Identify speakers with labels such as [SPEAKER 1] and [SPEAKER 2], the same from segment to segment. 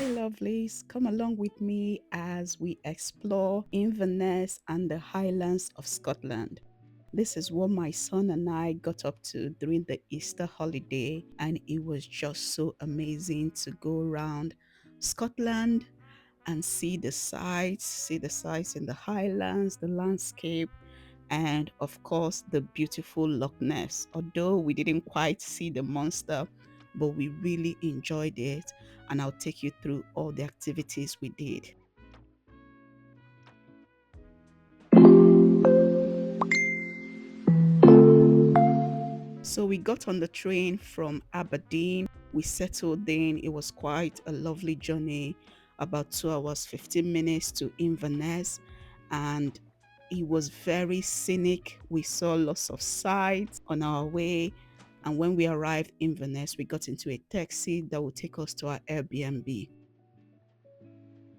[SPEAKER 1] Hi, lovelies. Come along with me as we explore Inverness and the Highlands of Scotland. This is what my son and I got up to during the Easter holiday, and it was just so amazing to go around Scotland and see the sights in the Highlands, the landscape, and of course the beautiful Loch Ness. Although we didn't quite see the monster, but we really enjoyed it, and I'll take you through all the activities we did. So we got on the train from Aberdeen. We settled in. It was quite a lovely journey, about 2 hours, 15 minutes to Inverness. And it was very scenic. We saw lots of sights on our way. And when we arrived in Inverness, we got into a taxi that would take us to our Airbnb.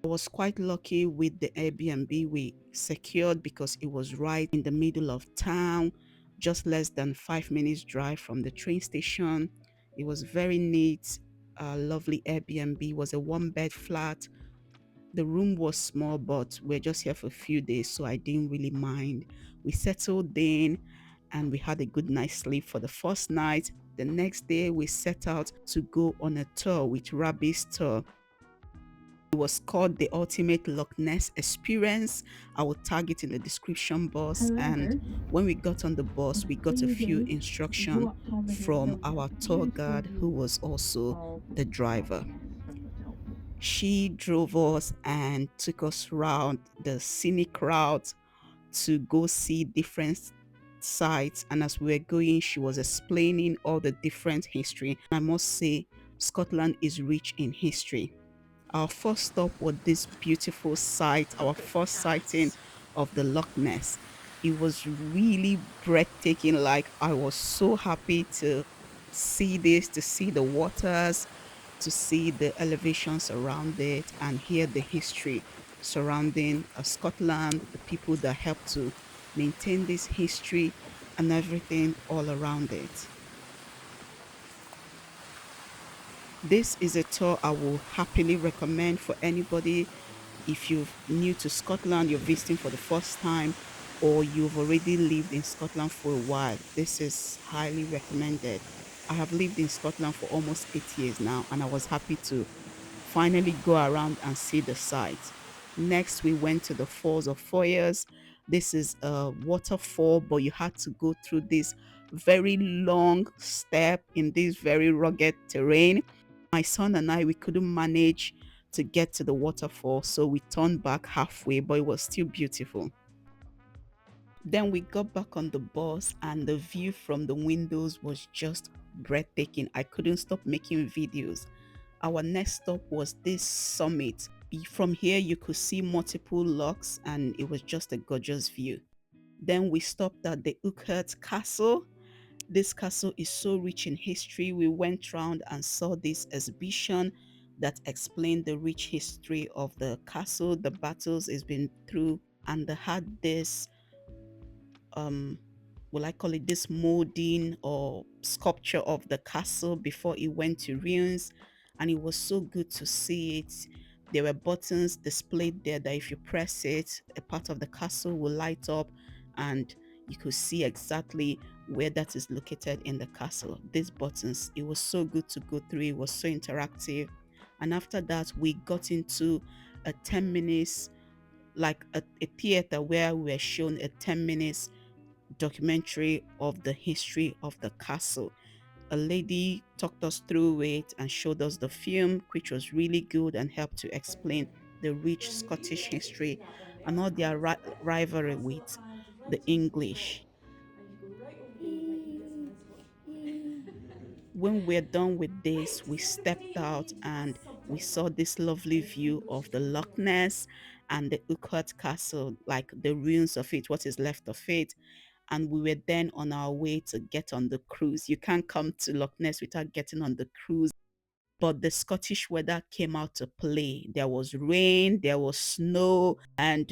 [SPEAKER 1] I was quite lucky with the Airbnb we secured because it was right in the middle of town, just less than 5 minutes drive from the train station. It was very neat, lovely Airbnb. It was a one bed flat. The room was small, but we're just here for a few days, so I didn't really mind. We settled in and we had a good night's sleep for the first night. The next day, we set out to go on a tour with Rabbi's tour. It was called the Ultimate Loch Ness Experience. I will tag it in the description box. And
[SPEAKER 2] However,
[SPEAKER 1] when we got on the bus, we got a
[SPEAKER 2] few
[SPEAKER 1] few
[SPEAKER 2] days
[SPEAKER 1] instruction
[SPEAKER 2] brought Tommy
[SPEAKER 1] from
[SPEAKER 2] the
[SPEAKER 1] our tour
[SPEAKER 2] beautiful
[SPEAKER 1] guide, who
[SPEAKER 2] view
[SPEAKER 1] was also
[SPEAKER 2] of
[SPEAKER 1] the
[SPEAKER 2] Loch
[SPEAKER 1] driver.
[SPEAKER 2] Ness from the top.
[SPEAKER 1] She drove us and took us around the scenic route to go see different sites. And as we were going, she was explaining all the different history. I must say, Scotland is rich in history. Our first stop was this beautiful sight, our first sighting of the Loch Ness. It was really breathtaking. Like, I was so happy to see this, to see the waters, to see the elevations around it, and hear the history surrounding Scotland, the people that helped to maintain this history, and everything all around it. This is a tour I will happily recommend for anybody. If you're new to Scotland, you're visiting for the first time, or you've already lived in Scotland for a while, this is highly recommended. I have lived in Scotland for almost 8 years now, and I was happy to finally go around and see the sights. Next, we went to the Falls of Foyers. This is a waterfall, but you had to go through this very long step in this very rugged terrain. My son and I, we couldn't manage to get to the waterfall, so we turned back halfway, but it was still beautiful. Then we got back on the bus, and the view from the windows was just breathtaking. I couldn't stop making videos. Our next stop was this summit. From here, you could see multiple locks, and it was just a gorgeous view. Then we stopped at the Uckert Castle. This castle is so rich in history. We went round and saw this exhibition that explained the rich history of the castle, the battles it's been through, and they had this um will I call it this molding or sculpture of the castle before it went to ruins, and it was so good to see it. There were buttons displayed there that if you press it, a part of the castle will light up, and you could see exactly where that is located in the castle. These buttons, it was so good to go through. It was so interactive. And after that, we got into a 10 minutes, like a theater where we were shown a 10 minutes documentary of the history of the castle. A lady talked us through it and showed us the film, which was really good and helped to explain the rich Scottish history and all their rivalry with the English. When we're done with this, we stepped out and we saw this lovely view of the Loch Ness and the Uckert Castle, like the ruins of it, what is left of it. And we were then on our way to get on the cruise. You can't come to Loch Ness without getting on the cruise. But the Scottish weather came out to play. There was rain, there was snow, and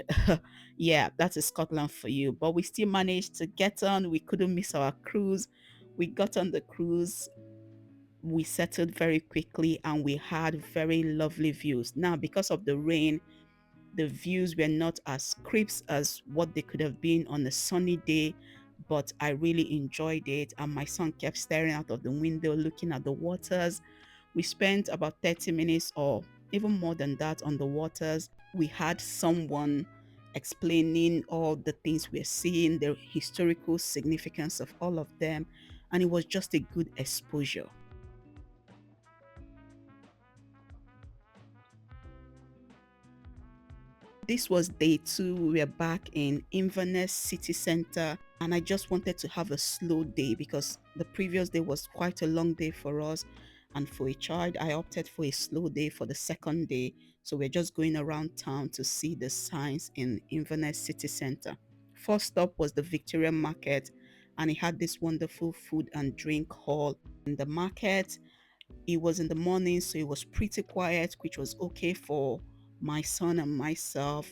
[SPEAKER 1] yeah, that is Scotland for you. But we still managed to get on. We couldn't miss our cruise. We got on the cruise. We settled very quickly and we had very lovely views. Now, because of the rain, the views were not as crisp as what they could have been on a sunny day, but I really enjoyed it. And my son kept staring out of the window, looking at the waters. We spent about 30 minutes or even more than that on the waters. We had someone explaining all the things we're seeing, the historical significance of all of them. And it was just a good exposure. This was day two. We were back in Inverness city center, and I just wanted to have a slow day because the previous day was quite a long day for us. And for a child, I opted for a slow day for the second day. So we're just going around town to see the signs in Inverness city center. First stop was the Victoria Market, and it had this wonderful food and drink hall in the market. It was in the morning, so it was pretty quiet, which was okay for my son and myself.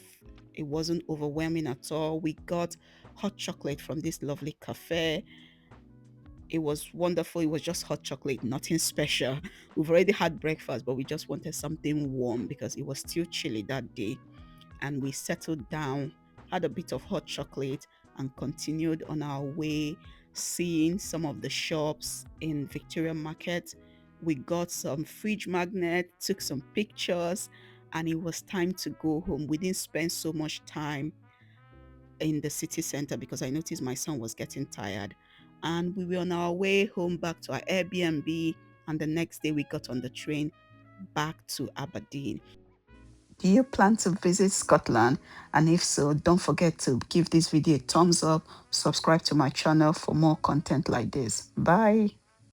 [SPEAKER 1] It wasn't overwhelming at all. We got hot chocolate from this lovely cafe. It was wonderful. It was just hot chocolate, nothing special. We've already had breakfast, but we just wanted something warm because it was still chilly that day. And we settled down, had a bit of hot chocolate, and continued on our way, seeing some of the shops in Victoria Market. We got some fridge magnet, took some pictures, and it was time to go home. We didn't spend so much time in the city center because I noticed my son was getting tired. And we were on our way home back to our Airbnb. And the next day, we got on the train back to Aberdeen. Do you plan to visit Scotland? And if so, don't forget to give this video a thumbs up, subscribe to my channel for more content like this. Bye.